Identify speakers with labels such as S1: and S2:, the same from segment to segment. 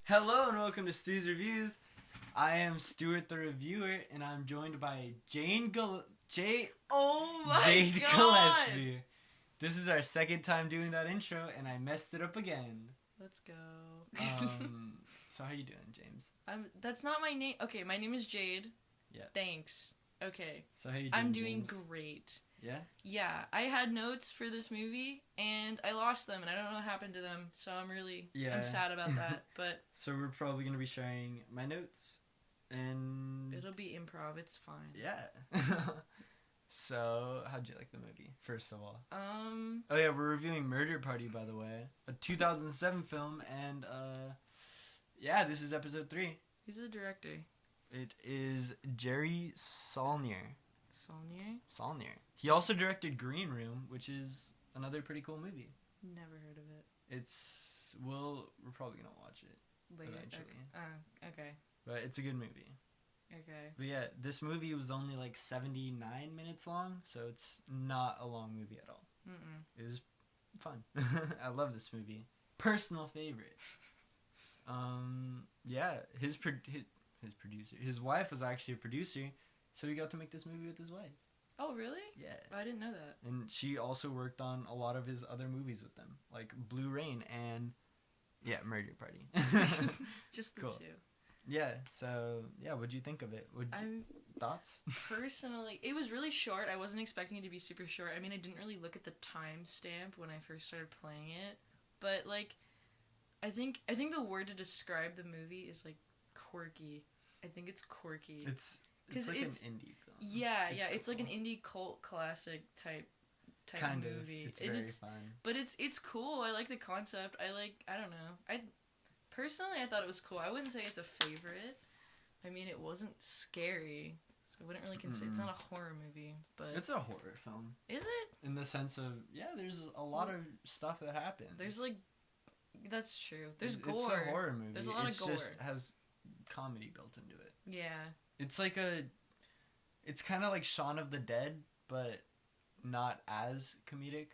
S1: Hello and welcome to Stu's Reviews. I am Stuart the Reviewer, and I'm joined by Jade
S2: God!
S1: Gillespie. This is our second time doing that intro, and I messed it up again.
S2: Let's go.
S1: So how you doing, James?
S2: That's not my name. Okay, my name is Jade.
S1: Yeah.
S2: Thanks. Okay.
S1: So how you doing,
S2: I'm doing
S1: James?
S2: Great.
S1: Yeah?
S2: Yeah, I had notes for this movie, and I lost them, and I don't know what happened to them, so I'm sad about that, but...
S1: So we're probably going to be sharing my notes, and...
S2: It'll be improv, it's fine.
S1: Yeah. So, how'd you like the movie, first of all?
S2: Oh
S1: yeah, we're reviewing Murder Party, by the way. A 2007 film, and, yeah, this is episode 3.
S2: Who's the director?
S1: It is Jerry Saulnier.
S2: Saulnier?
S1: He also directed Green Room, which is another pretty cool movie.
S2: Never heard of it.
S1: We're probably gonna watch it
S2: later.
S1: eventually.
S2: Okay.
S1: But it's a good movie.
S2: Okay.
S1: But yeah, this movie was only like 79 minutes long, so it's not a long movie at all.
S2: Mm-mm.
S1: It was fun. I love this movie. Personal favorite. Yeah, his producer. His wife was actually a producer, so he got to make this movie with his wife.
S2: Oh, really?
S1: Yeah.
S2: I didn't know that.
S1: And she also worked on a lot of his other movies with them, like Blue Rain and, yeah, Murder Party.
S2: Just the
S1: Cool.
S2: two.
S1: Yeah, so, yeah, what'd you think of it? Thoughts?
S2: Personally, it was really short. I wasn't expecting it to be super short. I mean, I didn't really look at the timestamp when I first started playing it, but, like, I think the word to describe the movie is, like, quirky. I think it's quirky.
S1: It's like an indie film.
S2: Yeah, it's like an indie cult classic type
S1: kind
S2: movie.
S1: Of. It's very fun.
S2: But it's cool. I like the concept. I don't know. Personally, I thought it was cool. I wouldn't say it's a favorite. I mean, it wasn't scary, so I wouldn't really consider it's not a horror movie, but
S1: it's a horror film.
S2: Is it?
S1: In the sense of, yeah, there's a lot of stuff that happens.
S2: There's like, that's true. There's gore.
S1: It's a horror movie.
S2: There's a lot of gore. It
S1: just has comedy built into it.
S2: Yeah.
S1: It's like it's kind of like Shaun of the Dead, but not as comedic.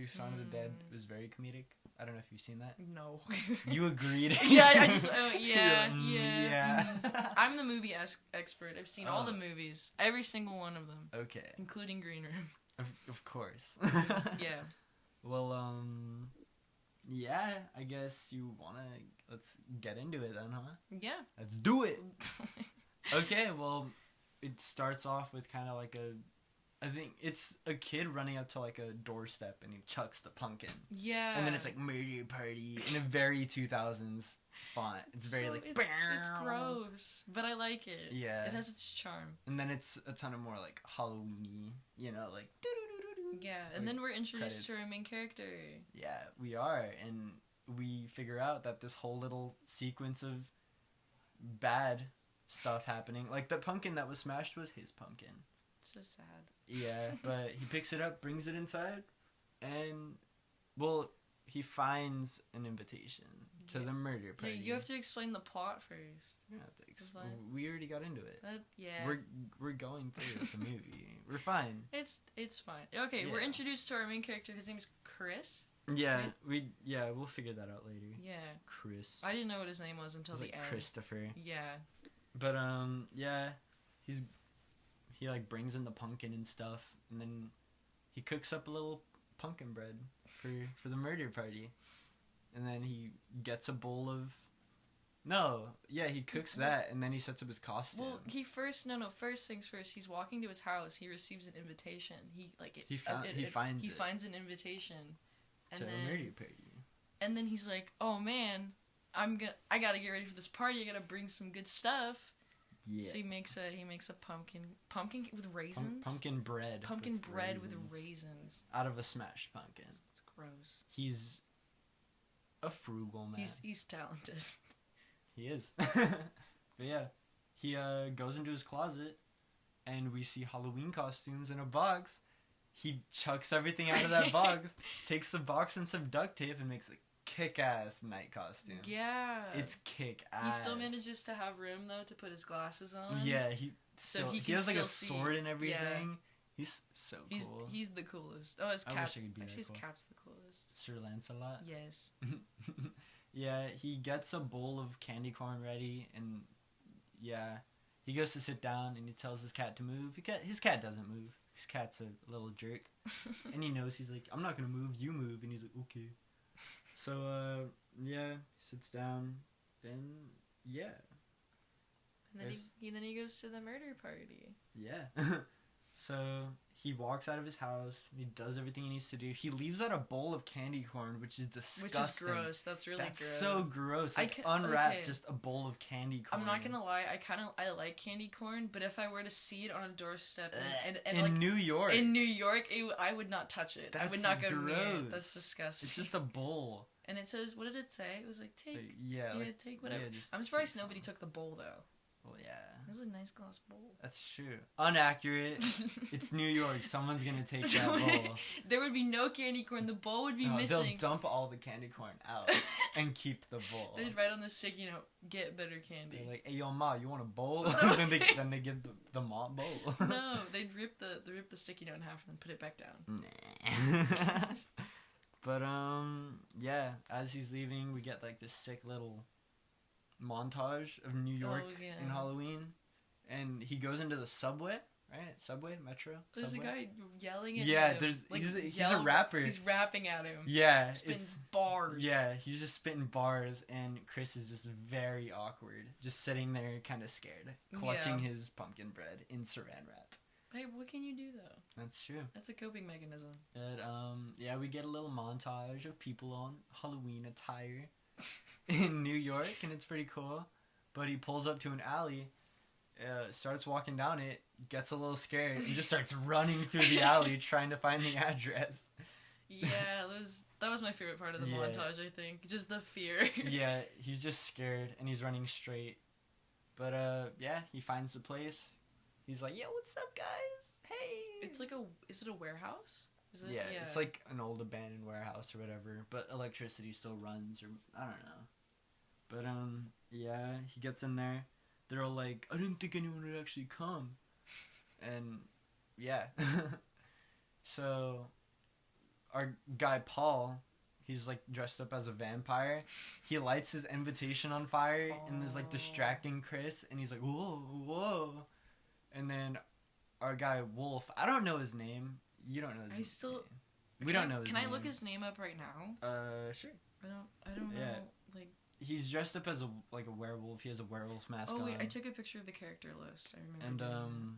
S1: Shaun of the Dead was very comedic. I don't know if you've seen that.
S2: No.
S1: You agreed.
S2: Yeah, I just, yeah. I'm the movie expert. I've seen all the movies. Every single one of them.
S1: Okay.
S2: Including Green Room.
S1: Of course.
S2: Yeah.
S1: Well, yeah, I guess let's get into it then, huh?
S2: Yeah.
S1: Let's do it! Okay, well, it starts off with kind of like I think it's a kid running up to like a doorstep and he chucks the pumpkin.
S2: Yeah.
S1: And then it's like Murder Party in a very 2000s font. It's very like...
S2: It's gross, but I like it.
S1: Yeah.
S2: It has its charm.
S1: And then it's a ton of more like Halloween-y, like...
S2: Yeah, and then we're introduced to our main character.
S1: Yeah, we are, and we figure out that this whole little sequence of bad stuff happening, like the pumpkin that was smashed was his pumpkin.
S2: So sad.
S1: Yeah, but he picks it up, brings it inside, and, well, he finds an invitation to the murder party.
S2: Yeah, you have to explain the plot first.
S1: We already got into it.
S2: Yeah.
S1: We're going through the movie. We're fine.
S2: It's fine. Okay, we're introduced to our main character. His name's Chris.
S1: Yeah,
S2: right?
S1: We'll figure that out later.
S2: Yeah.
S1: Chris.
S2: I didn't know what his name was until the end.
S1: Christopher.
S2: Yeah.
S1: But yeah, he like brings in the pumpkin and stuff, and then he cooks up a little pumpkin bread for the murder party, and then he gets a bowl of. He cooks that, and then he sets up his costume.
S2: Well, first things first. He's walking to his house. He receives an invitation. He finds an invitation, and
S1: to
S2: then
S1: a murder party.
S2: And then he's like, "Oh man, I gotta get ready for this party. I gotta bring some good stuff." Yeah. So he makes a pumpkin with raisins.
S1: Pumpkin bread.
S2: Pumpkin bread with raisins.
S1: Out of a smashed pumpkin.
S2: It's gross.
S1: He's a frugal man.
S2: He's talented.
S1: He is. But yeah, he goes into his closet, and we see Halloween costumes in a box. He chucks everything out of that box, takes the box and some duct tape, and makes a kick-ass night costume.
S2: Yeah.
S1: It's kick-ass.
S2: He still manages to have room, though, to put his glasses on.
S1: Yeah, he has like a sword and everything. Yeah. He's so cool.
S2: He's the coolest. Oh, his cat.
S1: Wish I could be
S2: Actually, his
S1: cool.
S2: cat's the coolest.
S1: Sir Lancelot?
S2: Yes.
S1: Yeah, he gets a bowl of candy corn ready, and yeah, he goes to sit down, and he tells his cat to move. His cat doesn't move. His cat's a little jerk, and he knows, he's like, I'm not gonna move, you move, and he's like, okay. So yeah, he sits down, and yeah.
S2: And then he goes to the murder party.
S1: Yeah. So he walks out of his house. He does everything he needs to do. He leaves out a bowl of candy corn, which is disgusting.
S2: Which is gross. That's really gross.
S1: So gross. Like, unwrap just a bowl of candy corn.
S2: I'm not gonna lie. I like candy corn, but if I were to see it on a doorstep and
S1: in
S2: like,
S1: New York,
S2: I would not touch it.
S1: That's
S2: I would not go
S1: gross.
S2: near it. That's disgusting.
S1: It's just a bowl.
S2: And it says, what did it say? It was like, take. Take whatever.
S1: Yeah,
S2: I'm surprised nobody took the bowl though.
S1: Well, yeah.
S2: This is a nice glass bowl.
S1: That's true. Inaccurate. It's New York. Someone's gonna take that bowl.
S2: There would be no candy corn. The bowl would be missing.
S1: They'll dump all the candy corn out and keep the bowl.
S2: They'd write on the sticky note, "Get better candy."
S1: They're like, "Hey, yo, ma, you want a bowl?" then they give the ma bowl.
S2: No, they'd rip the sticky note in half and then put it back down.
S1: Nah. But yeah. As he's leaving, we get like this sick little montage of New York in Halloween, and he goes into the subway, right? Subway, metro.
S2: There's a guy yelling at him.
S1: Yeah, he's a rapper.
S2: He's rapping at him.
S1: Yeah,
S2: spitting bars.
S1: Yeah, he's just spitting bars, and Chris is just very awkward, just sitting there, kind of scared, clutching his pumpkin bread in Saran wrap.
S2: Hey, what can you do though?
S1: That's true.
S2: That's a coping mechanism.
S1: But yeah, we get a little montage of people on Halloween attire in New York, and it's pretty cool. But he pulls up to an alley, starts walking down it, gets a little scared, and just starts running through the alley trying to find the address.
S2: Yeah, that was my favorite part of the montage, I think. Just the fear.
S1: Yeah, he's just scared, and he's running straight. But yeah, he finds the place. He's like, yo, what's up, guys? Hey!
S2: Is it a warehouse?
S1: Yeah, it's like an old abandoned warehouse or whatever, but electricity still runs, or I don't know. But yeah, he gets in there. They're all like, I didn't think anyone would actually come. And yeah. So our guy Paul, he's like dressed up as a vampire. He lights his invitation on fire and is like distracting Chris, and he's like, whoa, whoa. And then our guy Wolf, I don't know his name. You don't know his name. We don't know his name.
S2: Can I look his name up right now?
S1: Sure.
S2: I don't know. Like,
S1: he's dressed up as a werewolf. He has a werewolf mask on.
S2: Oh wait, I took a picture of the character list. I remember.
S1: And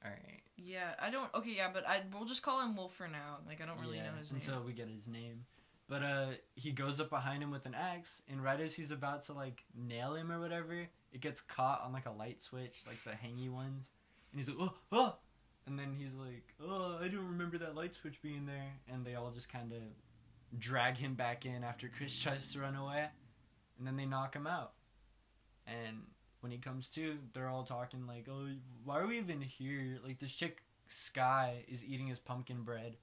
S1: all right.
S2: Yeah, I don't. Okay, yeah, but we'll just call him Wolf for now. Like, I don't really know his name
S1: until we get his name. But he goes up behind him with an axe, and right as he's about to like nail him or whatever, it gets caught on like a light switch, like the hangy ones, and he's like, oh, oh. And then he's like, oh, I don't remember that light switch being there. And they all just kind of drag him back in after Chris tries to run away. And then they knock him out. And when he comes to, they're all talking like, oh, why are we even here? Like, this chick, Sky, is eating his pumpkin bread.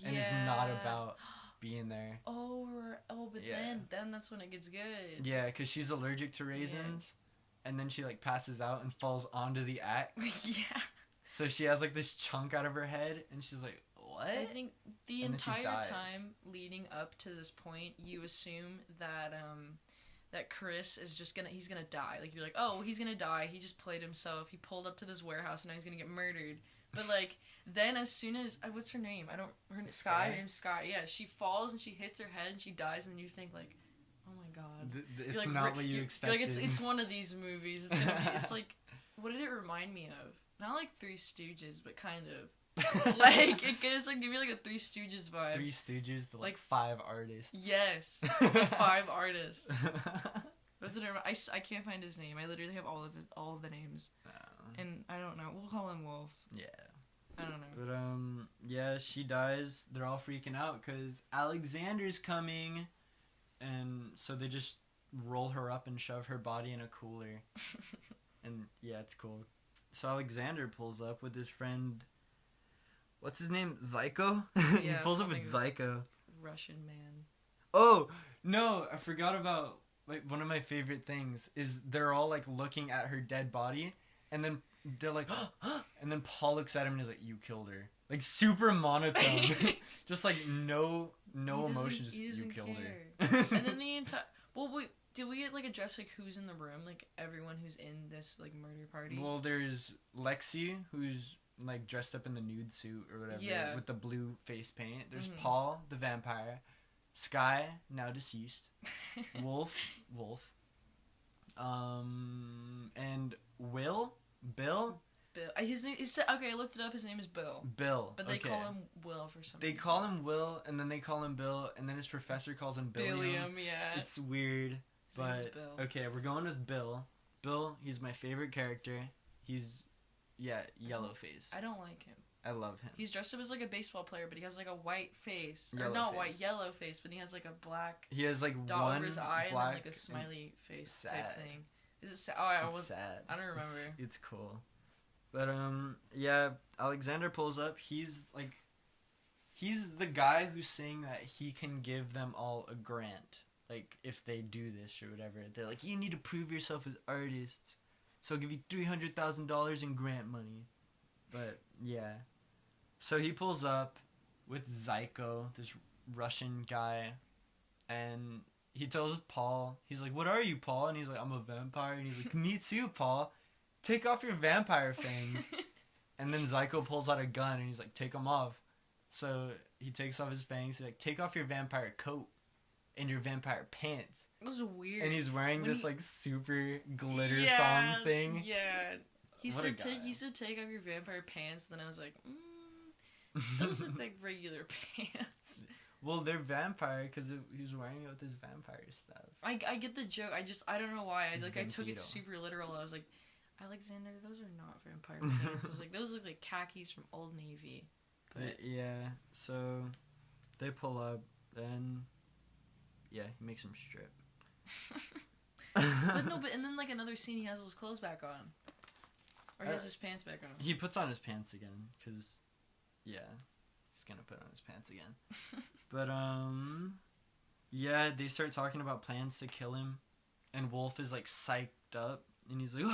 S1: And is not about being there.
S2: But then that's when it gets good.
S1: Yeah, because she's allergic to raisins. Yeah. And then she, like, passes out and falls onto the axe.
S2: Yeah.
S1: So she has, like, this chunk out of her head, and she's like, what?
S2: I think the entire time leading up to this point, you assume that that Chris is just he's gonna die. Like, you're like, oh, he's gonna die. He just played himself. He pulled up to this warehouse, and now he's gonna get murdered. But, like, then as soon as... what's her name? Her name's Sky. Her name's Sky. Yeah, she falls, and she hits her head, and she dies, and you think, like, oh, my God.
S1: It's
S2: like,
S1: not what you expected.
S2: Like, it's one of these movies. It's like... What did it remind me of? Not like Three Stooges, but kind of. Like, it's like, give me like a Three Stooges vibe.
S1: Three Stooges, like 5 artists.
S2: Yes, the 5 artists. That's what I can't find his name. I literally have all of the names. And I don't know. We'll call him Wolf.
S1: Yeah.
S2: I don't know.
S1: But yeah, she dies. They're all freaking out because Alexander's coming, and so they just roll her up and shove her body in a cooler. And yeah, it's cool. So Alexander pulls up with his friend, what's his name? Zyko?
S2: Yeah,
S1: he pulls up with Zyko.
S2: Russian man.
S1: Oh, no, I forgot about, like, one of my favorite things is they're all, like, looking at her dead body, and then they're like, and then Paul looks at him and is like, you killed her. Like, super monotone. Just, like, no emotion, just, you killed her.
S2: And then Well, wait, did we like address like who's in the room? Like everyone who's in this like murder party.
S1: Well, there's Lexi, who's like dressed up in the nude suit or whatever,
S2: Yeah.
S1: with the blue face paint. There's Paul, the vampire. Sky, now deceased. Wolf, and Bill.
S2: Bill. His name is okay. I looked it up. His name is Bill. But they call him Will for some reason.
S1: They call him Will, and then they call him Bill, and then his professor calls him Billiam.
S2: Yeah.
S1: It's weird,
S2: His name is
S1: but
S2: Bill.
S1: okay, we're going with Bill. Bill, he's my favorite character. He's, yellow face.
S2: I don't like him.
S1: I love him.
S2: He's dressed up as like a baseball player, but he has like a white face.
S1: Yellow
S2: or not
S1: face.
S2: white, yellow face, but he has like a black
S1: He has like
S2: dot
S1: one
S2: over his eye and
S1: black
S2: then like a smiley face
S1: sad.
S2: type thing. Is it sad?
S1: It's sad.
S2: I don't remember.
S1: It's cool. But Alexander pulls up. He's the guy who's saying that he can give them all a grant, like if they do this or whatever. They're like, you need to prove yourself as artists, so I'll give you $300,000 in grant money. But yeah, so he pulls up with Zyko, this Russian guy, and he tells Paul, he's like, what are you, Paul? And he's like, I'm a vampire. And he's like, me too, Paul. Take off your vampire fangs. And then Zyko pulls out a gun and he's like, take them off. So he takes off his fangs. He's like, take off your vampire coat and your vampire pants.
S2: It was weird.
S1: And he's wearing this like super glitter thong thing.
S2: Yeah. He
S1: What
S2: said
S1: a guy.
S2: take off your vampire pants. Then I was like, those look like regular pants.
S1: Well, they're vampire because he was wearing it with his vampire stuff.
S2: I get the joke. I don't know why.
S1: He's
S2: I took it
S1: vampiro.
S2: super literal. I was like, Alexander, those are not vampire pants. I was like, those look like khakis from Old Navy. But
S1: Yeah, so they pull up and he makes him strip.
S2: and then like another scene, he has his clothes back on, or he has his pants back on.
S1: He puts on his pants again because he's gonna put on his pants again. But they start talking about plans to kill him, and Wolf is like psyched up, and he's like,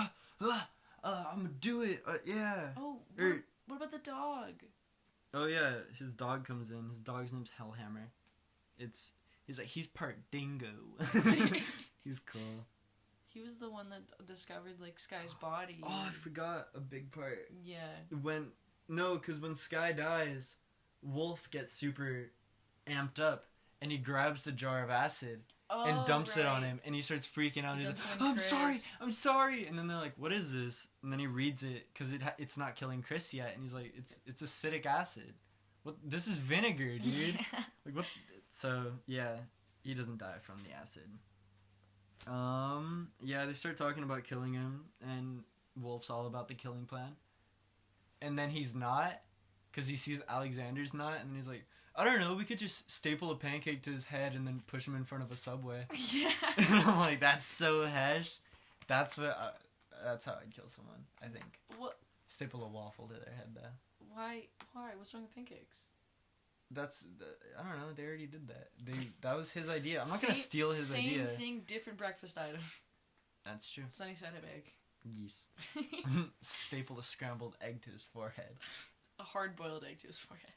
S1: I'm gonna do it, yeah.
S2: Oh, what about the dog?
S1: Oh yeah, his dog comes in. His dog's name's Hellhammer. He's part dingo. He's cool.
S2: He was the one that discovered like Sky's body.
S1: Oh, I forgot a big part.
S2: Yeah.
S1: Because when Sky dies, Wolf gets super amped up, and he grabs the jar of acid and dumps it on him, and he starts freaking out. And he's like, I'm sorry. And then they're like, what is this? And then he reads it, because it's not killing Chris yet, and he's like, it's acidic acid. What? This is vinegar, dude. Like, what? So, yeah, he doesn't die from the acid. They start talking about killing him, and Wolf's all about the killing plan. And then he's not, because he sees Alexander's not, and then he's like, I don't know, we could just staple a pancake to his head and then push him in front of a Subway.
S2: Yeah.
S1: And I'm like, that's so hesh. That's how I'd kill someone, I think.
S2: What?
S1: Staple a waffle to their head, though.
S2: Why? What's wrong with pancakes?
S1: I don't know, they already did that. That was his idea. I'm not going to steal his idea.
S2: Same thing, different breakfast item.
S1: That's true.
S2: Sunny side up egg.
S1: Yes. Staple a scrambled egg to his forehead.
S2: A hard-boiled egg to his forehead.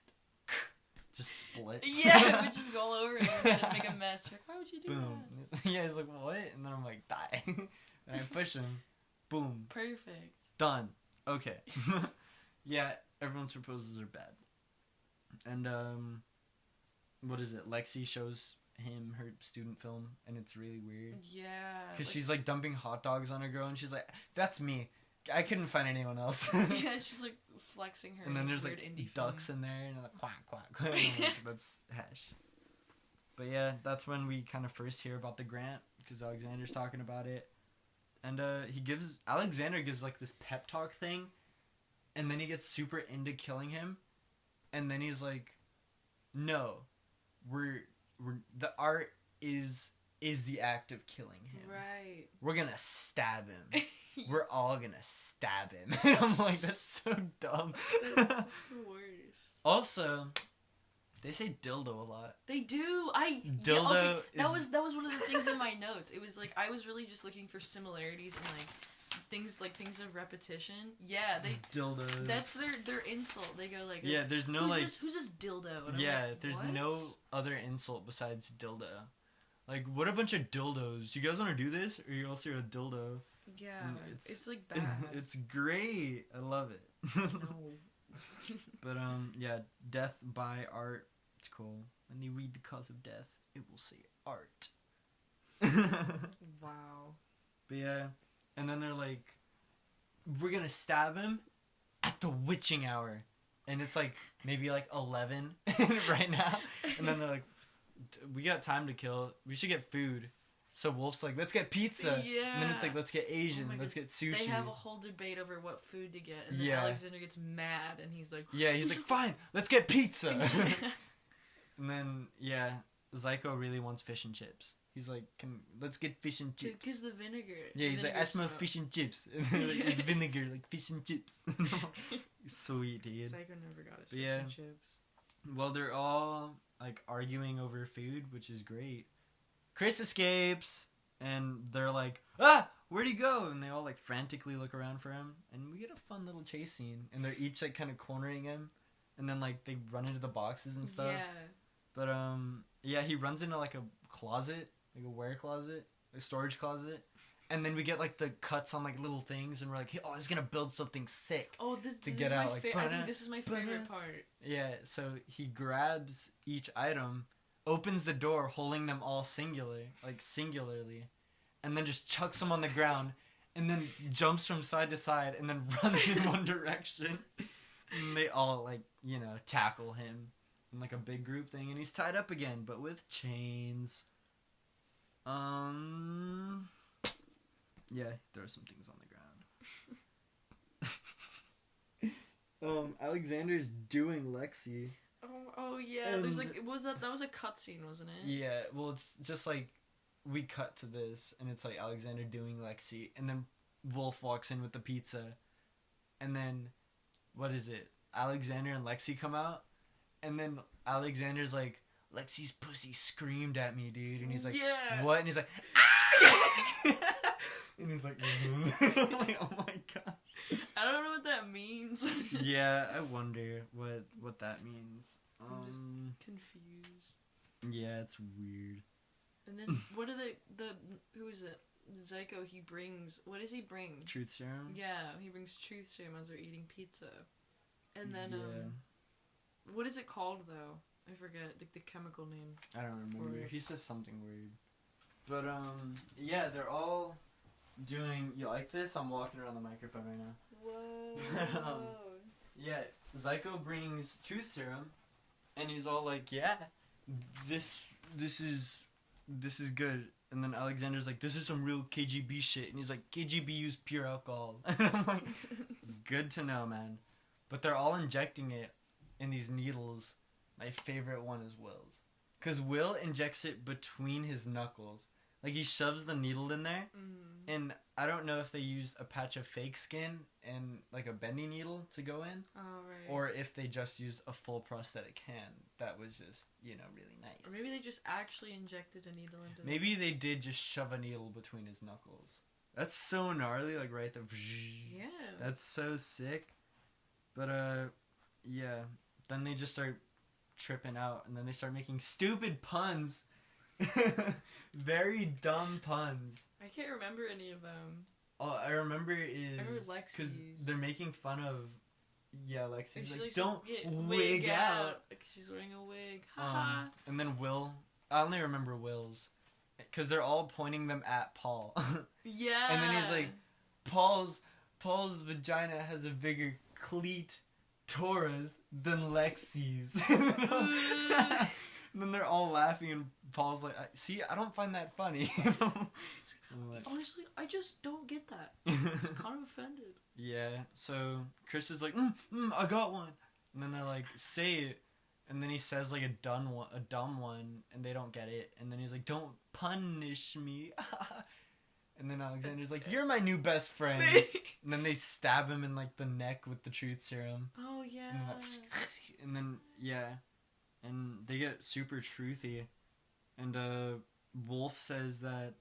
S1: Just split.
S2: Yeah, it would just go all over him and make a mess. Like, why would you do
S1: Boom.
S2: that?
S1: He's like, what? And then I'm like, die. And I push him. Boom.
S2: Perfect.
S1: Done. Okay. Everyone's proposals are bad. And, what is it? Lexi shows him her student film, and it's really weird.
S2: Yeah.
S1: Because she's, like, dumping hot dogs on a girl, and she's like, that's me. I couldn't find anyone else.
S2: Yeah, she's, like, flexing her
S1: and then there's,
S2: weird
S1: like,
S2: indie
S1: ducks
S2: film.
S1: in there, and like, quack, quack. Like, that's hash. But, yeah, that's when we kind of first hear about the grant, because Alexander's talking about it. And, Alexander gives, like, this pep talk thing, and then he gets super into killing him. And then he's like, no, the art is the act of killing him.
S2: Right.
S1: We're gonna stab him. We're all gonna stab him. And I'm like, that's so dumb.
S2: That's the worst.
S1: Also, they say dildo a lot.
S2: They do.
S1: Dildo
S2: that was one of the things in my notes. It was like I was really just looking for similarities and things of repetition. Yeah,
S1: dildos.
S2: That's their insult. They go like,
S1: there's no
S2: who's this dildo? And
S1: yeah,
S2: I'm like,
S1: there's
S2: what?
S1: no other insult besides dildo. Like, what a bunch of dildos. You guys want to do this? Or you also a dildo?
S2: Yeah,
S1: And
S2: it's like bad.
S1: It's great. I love it.
S2: No.
S1: But, yeah, death by art. It's cool. When you read the cause of death, it will say art.
S2: Wow.
S1: But yeah, and then they're like, we're gonna stab him at the witching hour. And it's like, maybe like 11 right now. And then they're like, we got time to kill. We should get food. So Wolf's like, let's get pizza.
S2: Yeah.
S1: And then it's like, let's get Asian.
S2: Oh
S1: Let's get sushi.
S2: They have a whole debate over what food to get. And then
S1: Yeah.
S2: Alexander gets mad and he's like,
S1: Yeah, he's like, fine, let's get pizza. And then, yeah, Zyko really wants fish and chips. He's like, let's get fish and chips.
S2: Because the vinegar.
S1: Yeah, he's like, I smell
S2: smoke.
S1: fish and chips. And they're like, it's vinegar, like fish and chips. Sweet, dude.
S2: Psycho never got his
S1: But
S2: fish
S1: yeah.
S2: and chips.
S1: Well, they're all, like, arguing over food, which is great. Chris escapes, and they're like, ah, where'd he go? And they all, like, frantically look around for him. And we get a fun little chase scene. And they're each, like, kind of cornering him. And then, like, they run into the boxes and stuff.
S2: Yeah.
S1: But, yeah, he runs into, like, a closet. Like a wear closet, a storage closet, and then we get like the cuts on like little things, and we're like, oh, he's gonna build something sick.
S2: Oh, this
S1: to
S2: is
S1: get
S2: my
S1: out, like,
S2: favorite. I think this is my favorite part.
S1: Yeah, so he grabs each item, opens the door, holding them all singularly, and then just chucks them on the ground, and then jumps from side to side, and then runs in one direction. And they all like, you know, tackle him in like a big group thing, and he's tied up again, but with chains. Yeah, throw some things on the ground. Alexander's doing Lexi.
S2: Oh yeah. There's like, that was a cutscene, wasn't it?
S1: Yeah, well, it's just like we cut to this, and it's like Alexander doing Lexi, and then Wolf walks in with the pizza, and then what is it? Alexander and Lexi come out, and then Alexander's like, Lexi's pussy screamed at me, dude. And he's like,
S2: yeah.
S1: what? And he's like, ah! And he's like, I'm like, oh my gosh.
S2: I don't know what that means.
S1: Yeah, I wonder what that means.
S2: I'm just confused.
S1: Yeah, it's weird.
S2: And then what are the who is it? Zyko, he brings, what does he bring?
S1: Truth serum?
S2: Yeah, he brings truth serum as they're eating pizza. And then,
S1: yeah.
S2: what is it called though? I forget, like the chemical name.
S1: I don't remember. He says something weird. But, yeah, they're all doing, you like this? I'm walking around the microphone right now.
S2: Whoa.
S1: Yeah, Zyko brings truth serum, and he's all like, yeah, this is good. And then Alexander's like, this is some real KGB shit. And he's like, KGB used pure alcohol. And I'm like, good to know, man. But they're all injecting it in these needles. My favorite one is Will's. Because Will injects it between his knuckles. Like, he shoves the needle in there.
S2: Mm.
S1: And I don't know if they used a patch of fake skin and, like, a bendy needle to go in.
S2: Oh, right.
S1: Or if they just used a full prosthetic hand. That was just, you know, really nice.
S2: Or maybe they just actually injected a needle into
S1: Maybe they did just shove a needle between his knuckles. That's so gnarly, like, right there.
S2: Yeah.
S1: That's so sick. But, yeah. Then they just start tripping out, and then they start making stupid puns. Very dumb puns.
S2: I can't remember any of them.
S1: All I remember is...
S2: I remember Lexi's.
S1: Because they're making fun of... Yeah, Lexi's like,
S2: likes
S1: don't
S2: to get
S1: wig out.
S2: Because she's wearing a wig. Haha.
S1: And then Will... I only remember Will's. Because they're all pointing them at Paul.
S2: Yeah.
S1: And then he's like, Paul's vagina has a bigger cleat Taurus than Lexi's. And then they're all laughing, and Paul's like, see, I don't find that funny. Like,
S2: honestly, I just don't get that. It's kind of offended.
S1: Yeah, so Chris is like, I got one. And then they're like, say it. And then he says like a dumb one, and they don't get it. And then he's like, don't punish me. And then Alexander's like, you're my new best friend. And then they stab him in like the neck with the truth serum.
S2: Oh, yeah.
S1: And then yeah. And they get super truthy. And Wolf says that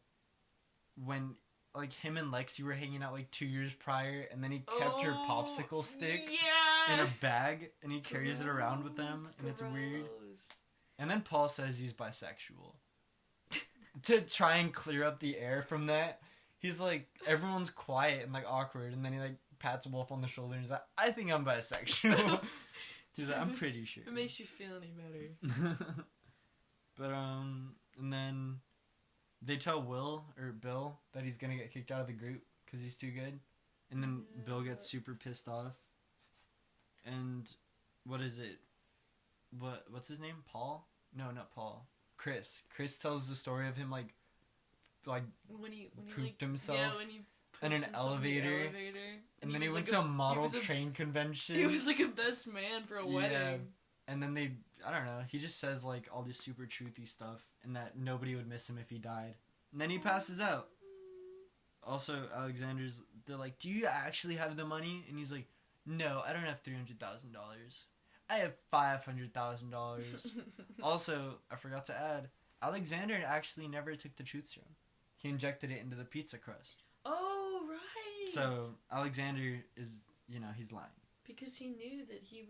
S1: when like him and Lexi were hanging out like 2 years prior, and then he kept her popsicle stick in a bag, and he carries it around with them, and it's weird. And then Paul says he's bisexual. to try and clear up the air from that, he's like, everyone's quiet and like awkward, and then he like pats Wolf on the shoulder and he's like, I think I'm bisexual. He's like, I'm pretty sure.
S2: It makes you feel any better.
S1: But and then they tell Bill that he's gonna get kicked out of the group because he's too good, and then Bill gets super pissed off. And what is it? What's his name? Paul? No, not Paul. Chris. Chris tells the story of him like
S2: when he
S1: pooped himself.
S2: Yeah, when he
S1: in an elevator. And then he went to a model train convention.
S2: He was like a best man for a wedding.
S1: And then I don't know, he just says like all this super truthy stuff and that nobody would miss him if he died. And then he passes out. Also, they're like, do you actually have the money? And he's like, no, I don't have $300,000. I have $500,000. Also, I forgot to add, Alexander actually never took the truth serum. He injected it into the pizza crust.
S2: Oh, right.
S1: So Alexander is, he's lying.
S2: Because he knew that he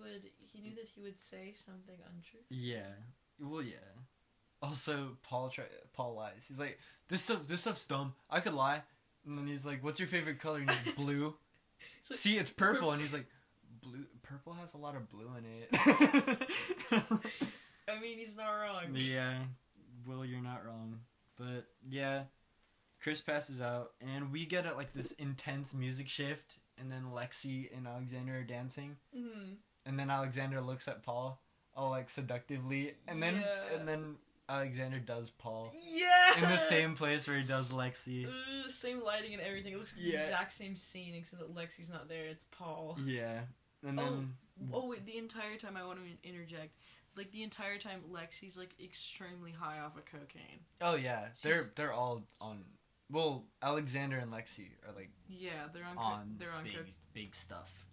S2: would say something untruthful.
S1: Yeah. Well, yeah. Also, Paul lies. He's like, this stuff's dumb. I could lie. And then he's like, what's your favorite color? And he's like, blue. So, see, it's purple. And he's like, purple has a lot of blue in it.
S2: I mean, he's not wrong.
S1: Yeah. Will, you're not wrong. But, yeah. Chris passes out. And we get like this intense music shift. And then Lexi and Alexander are dancing. Mm-hmm. And then Alexander looks at Paul all like seductively. And then Alexander does Paul.
S2: Yeah!
S1: In the same place where he does Lexi.
S2: Same lighting and everything. It looks like the exact same scene except that Lexi's not there. It's Paul.
S1: Yeah. And then...
S2: Oh, wait. The entire time, I want to interject. Like, the entire time, Lexi's, like, extremely high off of cocaine.
S1: Oh, yeah. They're all on... Well, Alexander and Lexi are, like...
S2: Yeah, they're on
S1: big stuff.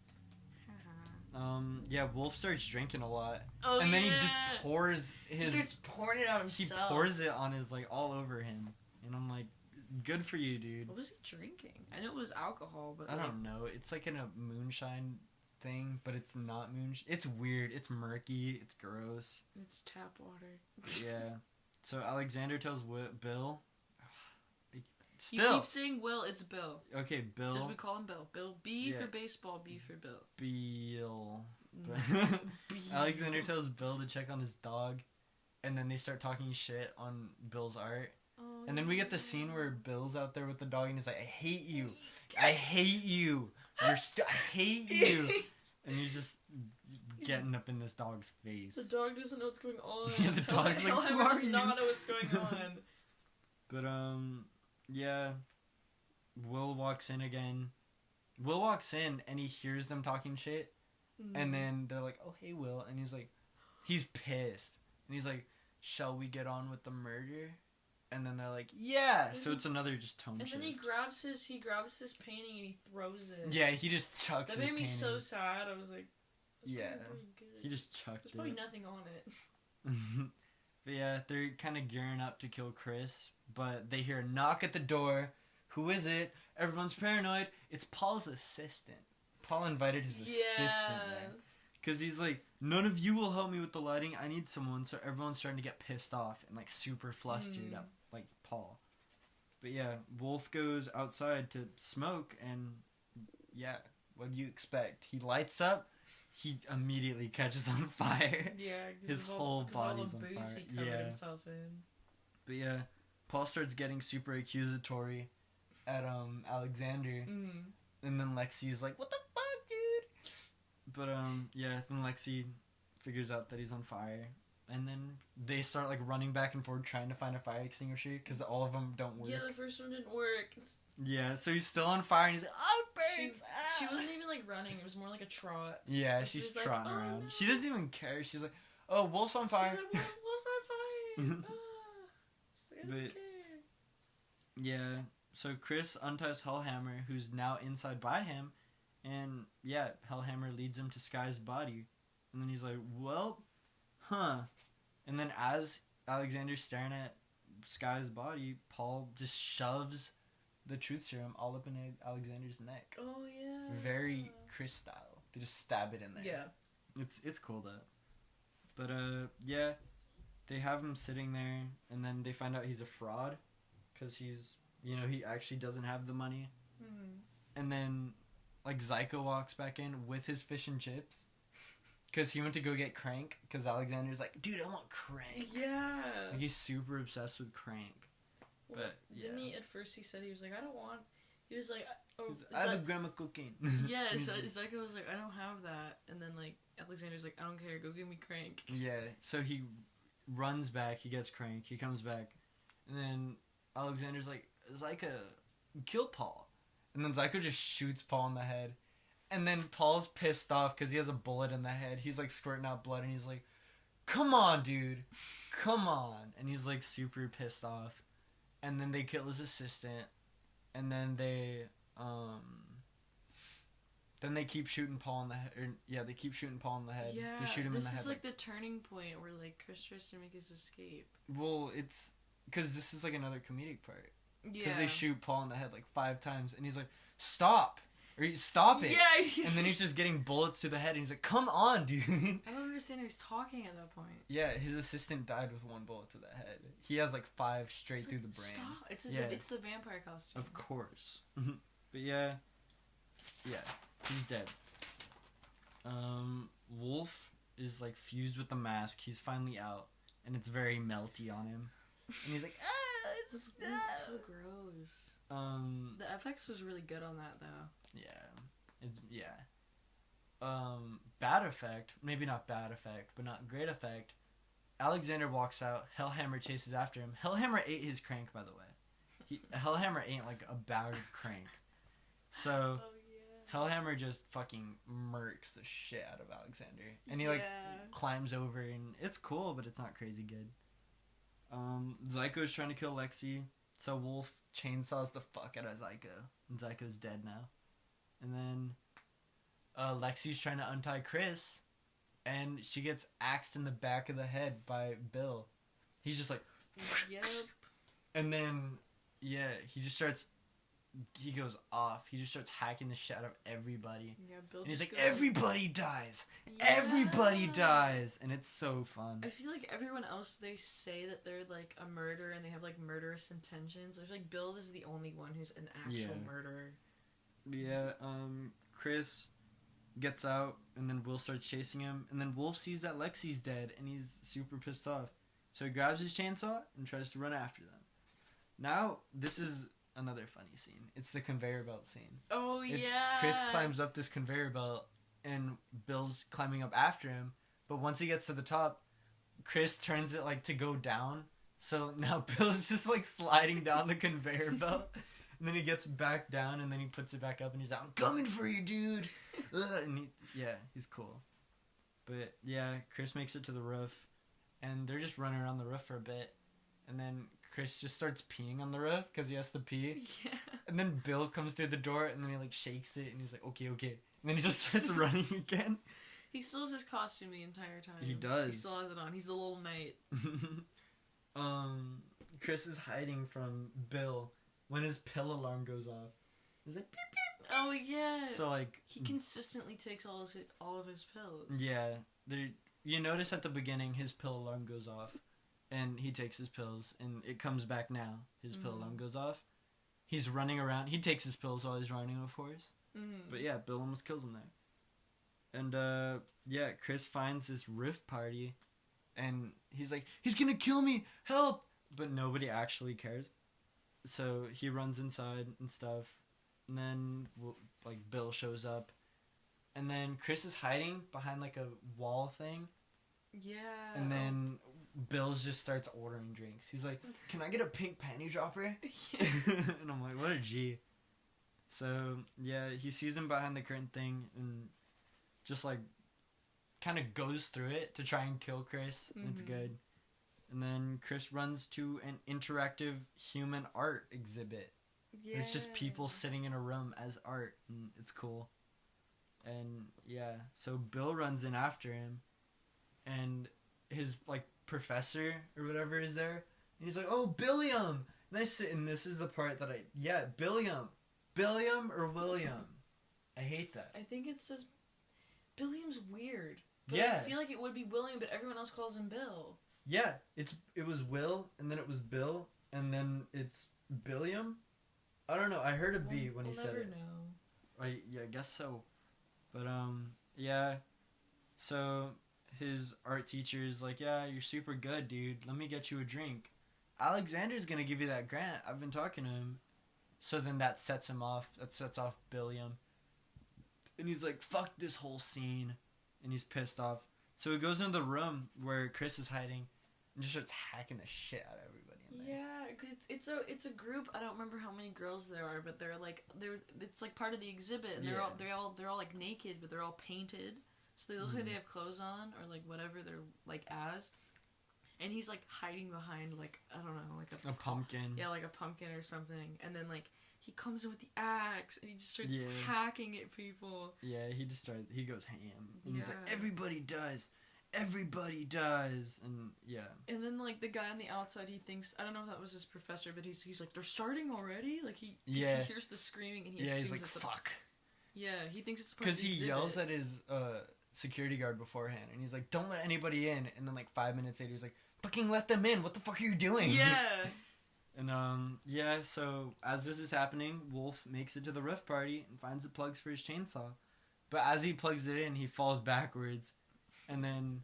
S1: Yeah, Wolf starts drinking a lot.
S2: Oh,
S1: and then he just pours his...
S2: He starts pouring it on himself.
S1: He pours it on his, like, all over him. And I'm like, good for you, dude.
S2: What was he drinking? I know it was alcohol, but...
S1: I don't know. It's like in a moonshine thing, but it's not moonshine. It's weird. It's murky. It's gross.
S2: It's tap water.
S1: Yeah. So Alexander tells Bill...
S2: Still. You keep saying Will, it's Bill.
S1: Okay, Bill.
S2: Just we call him Bill. Bill, B for baseball, B for Bill.
S1: Bill. Alexander tells Bill to check on his dog, and then they start talking shit on Bill's art. Oh, and then we get the scene where Bill's out there with the dog, and he's like, I hate you. I hate you. I hate you. And he's just getting up in this dog's face.
S2: The dog doesn't know what's going on.
S1: Yeah, the dog's like, who are you?
S2: Does not know what's going on.
S1: But, yeah, Will walks in again. Will walks in and he hears them talking shit. And then they're like, oh, hey, Will. And he's like, he's pissed. And he's like, shall we get on with the murder? And then they're like, yeah. So it's another just tone shift.
S2: And then he grabs his painting and he throws it.
S1: Yeah, he just chucks
S2: it. That made me so sad. I was like,
S1: yeah. He just chucked
S2: There's probably nothing on it.
S1: But yeah, they're kind of gearing up to kill Chris. But they hear a knock at the door. Who is it? Everyone's paranoid. It's Paul's assistant. Paul invited his assistant there. Because he's like, none of you will help me with the lighting. I need someone. So everyone's starting to get pissed off and like super flustered at like Paul. But yeah, Wolf goes outside to smoke. And yeah, what do you expect? He lights up. He immediately catches on fire.
S2: Yeah.
S1: His whole body's on fire.
S2: He covered himself in.
S1: But yeah. Paul starts getting super accusatory at Alexander. And then Lexi's like, what the fuck, dude? But yeah, then Lexi figures out that he's on fire. And then they start like running back and forth trying to find a fire extinguisher because all of them don't work.
S2: Yeah, the first one didn't work.
S1: Yeah, so he's still on fire and he's like, oh, birds!
S2: She wasn't even like running, it was more like a trot.
S1: Yeah, she's trotting around. No. She doesn't even care. She's like, oh, Wolf's on fire.
S2: She's like, Wolf's on fire.
S1: But, yeah, so Chris unties Hellhammer, who's now inside by him, and yeah, Hellhammer leads him to Sky's body, and then he's like, well, and then as Alexander's staring at Sky's body, Paul just shoves the truth serum all up in Alexander's neck.
S2: Oh, yeah.
S1: Very Chris style. They just stab it in there.
S2: Yeah.
S1: It's cool, though. But, yeah, they have him sitting there, and then they find out he's a fraud, because he's, he actually doesn't have the money.
S2: Mm-hmm.
S1: And then, like, Zyko walks back in with his fish and chips, because he went to go get Crank, because Alexander's like, dude, I want Crank.
S2: Yeah.
S1: Like, he's super obsessed with Crank.
S2: Well,
S1: But, yeah.
S2: Didn't he, at first he said he was like, I don't want... He was like,
S1: I have a gram of cocaine.
S2: Yeah, so Zyko was like, I don't have that. And then, like, Alexander's like, I don't care, go give me Crank.
S1: Yeah, so he runs back, he gets Crank, he comes back, and then Alexander's like, Zyko, kill Paul. And then Zyko just shoots Paul in the head. And then Paul's pissed off because he has a bullet in the head. He's like squirting out blood, and he's like, come on, dude. Come on. And he's like super pissed off. And then they kill his assistant. And then they keep shooting Paul in the head. They keep shooting Paul in the head.
S2: Yeah,
S1: they shoot him in the head.
S2: This is like the turning point where like Chris tries to make his escape.
S1: Well, it's because this is like another comedic part.
S2: Yeah.
S1: Because they shoot Paul in the head like 5 times, and he's like, stop! Or stop it!
S2: Yeah,
S1: and then he's just getting bullets to the head, and he's like, come on, dude!
S2: I don't understand how he's talking at that point.
S1: Yeah, his assistant died with 1 bullet to the head. He has like 5 straight through the brain.
S2: Stop! It's the vampire costume.
S1: Of course. But yeah, he's dead. Wolf is like fused with the mask. He's finally out, and it's very melty on him. And he's like,
S2: it's so gross. The FX was really good on that though.
S1: Bad effect, maybe not bad effect, but not great effect. Alexander walks out. Hellhammer chases after him. Hellhammer ate his Crank, by the way. Hellhammer ate like a bag of Crank. So Hellhammer just fucking murks the shit out of Alexander, and he like climbs over, and it's cool, but it's not crazy good. Zyko's trying to kill Lexi, so Wolf chainsaws the fuck out of Zyko, and Zyko's dead now. And then Lexi's trying to untie Chris, and she gets axed in the back of the head by Bill. He's just like,
S2: yep.
S1: And then he goes off. He just starts hacking the shit out of everybody.
S2: Yeah, Bill.
S1: And he's like, everybody dies! Everybody dies! And it's so fun.
S2: I feel like everyone else, they say that they're like a murderer and they have like murderous intentions. I feel like Bill is the only one who's an actual murderer.
S1: Yeah, Chris gets out, and then Will starts chasing him, and then Wolf sees that Lexi's dead, and he's super pissed off. So he grabs his chainsaw and tries to run after them. Now, this is another funny scene. It's the conveyor belt scene.
S2: Oh, yeah.
S1: Chris climbs up this conveyor belt, and Bill's climbing up after him, but once he gets to the top, Chris turns it, like, to go down, so now Bill's just, like, sliding down the conveyor belt, and then he gets back down, and then he puts it back up, and he's like, I'm coming for you, dude! And he's cool. But, yeah, Chris makes it to the roof, and they're just running around the roof for a bit, and then Chris just starts peeing on the roof because he has to pee.
S2: Yeah.
S1: And then Bill comes through the door, and then he like shakes it, and he's like, okay. And then he just starts running again.
S2: He still has his costume the entire time.
S1: He does.
S2: He still has it on. He's the little knight.
S1: Chris is hiding from Bill when his pill alarm goes off. He's like, beep, beep.
S2: Oh, yeah.
S1: So, like,
S2: he consistently takes all of his pills.
S1: Yeah. You notice at the beginning his pill alarm goes off. And he takes his pills, and it comes back now. His pill alarm goes off. He's running around. He takes his pills while he's running, of course.
S2: Mm-hmm.
S1: But yeah, Bill almost kills him there. And, Chris finds this riff party, and he's like, he's gonna kill me! Help! But nobody actually cares. So he runs inside and stuff. And then, Bill shows up. And then Chris is hiding behind, like, a wall thing.
S2: Yeah.
S1: And then Bill just starts ordering drinks. He's like, can I get a pink panty dropper?
S2: Yeah.
S1: And I'm like, what a G. So, yeah, he sees him behind the curtain thing and just, like, kind of goes through it to try and kill Chris. And it's good. And then Chris runs to an interactive human art exhibit. Yeah. It's just people sitting in a room as art. And it's cool. And, yeah, so Bill runs in after him. And his, like, professor or whatever is there. And he's like, oh, Billiam! And this is the part that Billiam. Billiam or William? I hate that.
S2: I think it says Billiam's weird. But
S1: yeah.
S2: I feel like it would be William, but everyone else calls him Bill.
S1: Yeah, it was Will, and then it was Bill, and then it's Billiam. I don't know. I heard a B when he said it.
S2: Know.
S1: I guess so. But yeah. So his art teacher is like, yeah, you're super good, dude. Let me get you a drink. Alexander's gonna give you that grant. I've been talking to him. So then that sets him off. That sets off Billiam. And he's like, fuck this whole scene. And he's pissed off. So he goes into the room where Chris is hiding and just starts hacking the shit out of everybody in there.
S2: Yeah, 'cause it's a group. I don't remember how many girls there are, but it's like part of the exhibit, and they're all like naked, but they're all painted, so they look like they have clothes on or like whatever they're like as. And he's like hiding behind like, I don't know, like
S1: a pumpkin.
S2: Yeah, like a pumpkin or something. And then like he comes in with the axe and he just starts hacking at people.
S1: Yeah, he goes ham. And he's like, everybody dies. And yeah.
S2: And then like the guy on the outside, he thinks, I don't know if that was his professor, but he's like, they're starting already? Like he hears the screaming and he assumes
S1: he's like,
S2: it's
S1: fuck.
S2: He thinks it's
S1: because he yells at his security guard beforehand and he's like, don't let anybody in. And then like 5 minutes later he's like, fucking let them in, what the fuck are you doing?
S2: Yeah.
S1: And so as this is happening, Wolf makes it to the roof party and finds the plugs for his chainsaw. But as he plugs it in, he falls backwards. And then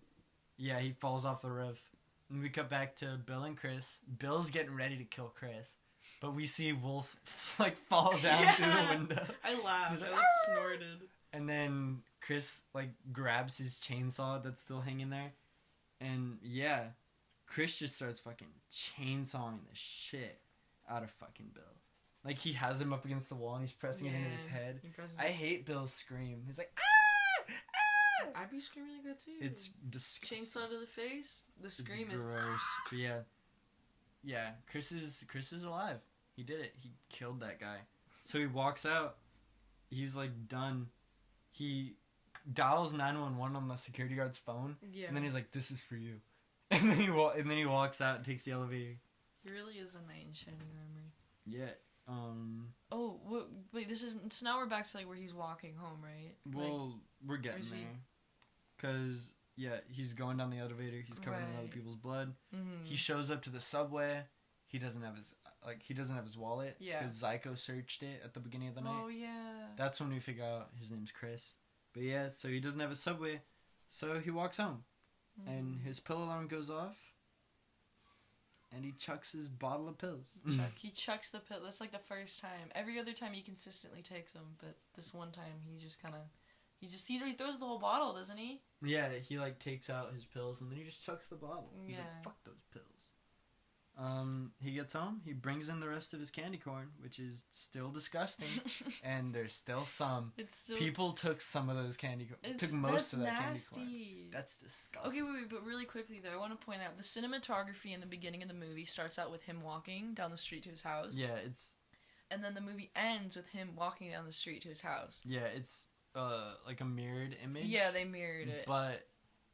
S1: he falls off the roof. And we cut back to Bill and Chris. Bill's getting ready to kill Chris. But we see Wolf like fall down through the window.
S2: I laughed.
S1: Like,
S2: I snorted.
S1: And then Chris like grabs his chainsaw that's still hanging there. And Chris just starts fucking chainsawing the shit out of fucking Bill. Like, he has him up against the wall and he's pressing it into his head. I hate Bill's scream. He's like, ah! Ah!
S2: I'd be screaming like that too.
S1: It's disgusting.
S2: Chainsaw to the face? The scream is
S1: gross. But yeah, Chris is alive. He did it. He killed that guy. So he walks out. He's like done. He dials 911 on the security guard's phone. Yeah. And then he's like, this is for you. And then he walks out and takes the elevator.
S2: He really is a knight in shining armor.
S1: Yeah.
S2: Oh, wait. So now we're back to like where he's walking home, right?
S1: Well, we're getting there. 'Cause he's going down the elevator. He's covered in other people's blood. Mm-hmm. He shows up to the subway. He doesn't have his wallet. Yeah. Because Zyko searched it at the beginning of the night.
S2: Oh yeah.
S1: That's when we figure out his name's Chris. But so he doesn't have a subway, so he walks home. And his pill alarm goes off. And he chucks his bottle of pills.
S2: He chucks the pill. That's like the first time. Every other time he consistently takes them, but this one time he just kind of... He throws the whole bottle, doesn't he?
S1: Yeah, he like takes out his pills and then he just chucks the bottle. He's like, fuck those pills. He gets home. He brings in the rest of his candy corn, which is still disgusting. And there's still some. People took some of those candy corn. Took most of that
S2: nasty.
S1: Candy corn. That's disgusting.
S2: Okay, wait, but really quickly though, I want to point out the cinematography in the beginning of the movie starts out with him walking down the street to his house.
S1: Yeah, it's...
S2: And then the movie ends with him walking down the street to his house.
S1: Yeah, it's like a mirrored image.
S2: Yeah, they mirrored it.
S1: But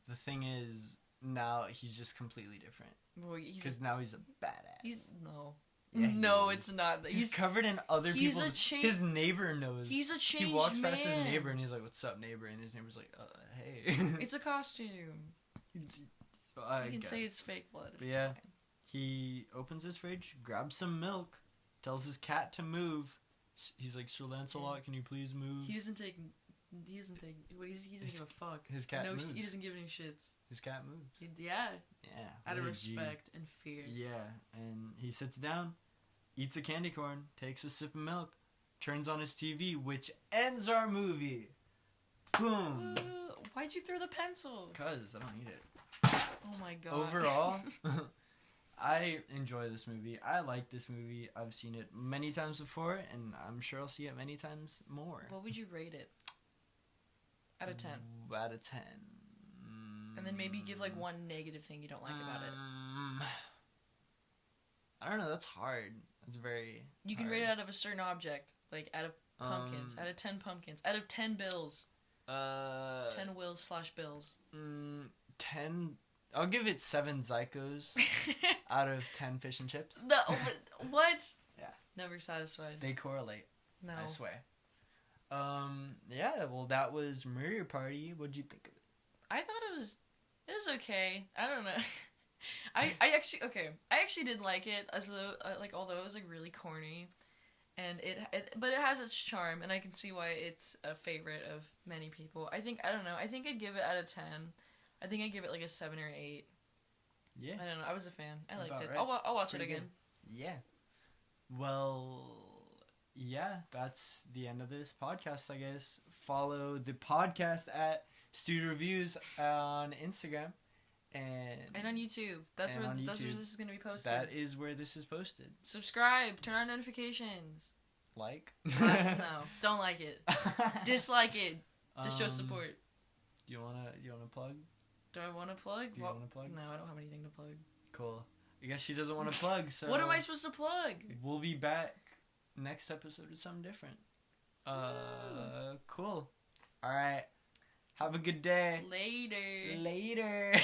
S1: the thing is, now he's just completely different. Because now he's a badass.
S2: It's not.
S1: He's covered in other people. His neighbor knows.
S2: He's a changed man.
S1: He walks past his neighbor and he's like, "What's up, neighbor?" And his neighbor's like, "Hey."
S2: It's a costume. You can say it's fake blood. It's fine.
S1: He opens his fridge, grabs some milk, tells his cat to move. He's like, "Sir Lancelot, can you please move?"
S2: He doesn't give a fuck.
S1: His cat moves.
S2: He doesn't give any shits.
S1: His cat moves.
S2: Yeah. Out of respect and fear.
S1: Yeah, and he sits down, eats a candy corn, takes a sip of milk, turns on his TV, which ends our movie. Boom.
S2: Why'd you throw the pencil?
S1: 'Cause I don't need it.
S2: Oh my god.
S1: Overall, I enjoy this movie. I like this movie. I've seen it many times before, and I'm sure I'll see it many times more.
S2: What would you rate it? Out of 10.
S1: Out of 10.
S2: And then maybe give like one negative thing you don't like about it.
S1: I don't know. That's hard. That's very
S2: You can rate it out of a certain object. Like out of pumpkins. Out of 10 pumpkins. Out of 10 bills. 10 wills / bills.
S1: 10... I'll give it 7 Zykos out of 10 fish and chips.
S2: No, what?
S1: Yeah.
S2: Never satisfied.
S1: They correlate.
S2: No.
S1: I swear. Well, that was Murder Party. What'd you think of it?
S2: I thought it was okay. I don't know. I actually did like it as though like although it was like really corny, and but it has its charm, and I can see why it's a favorite of many people. I don't know. I think I'd give it out of 10. I think I'd give it like a 7 or 8.
S1: Yeah.
S2: I don't know. I was a fan. I liked
S1: About
S2: it.
S1: right.
S2: I'll watch
S1: Pretty
S2: it again.
S1: good. Yeah. Well, yeah, that's the end of this podcast, I guess. Follow the podcast at Studio Reviews on Instagram and
S2: on YouTube. That's where
S1: YouTube.
S2: This is going to be posted.
S1: That is where this is posted.
S2: Subscribe. Turn on notifications.
S1: Like?
S2: No, don't like it. Dislike it. To show support.
S1: Do you wanna plug?
S2: Do I want to plug?
S1: Do you want to plug?
S2: No, I don't have anything to plug.
S1: Cool. I guess she doesn't want to plug, so...
S2: What am I supposed to plug?
S1: We'll be back next episode with something different. Cool. Alright. Have a good day.
S2: Later.
S1: Later.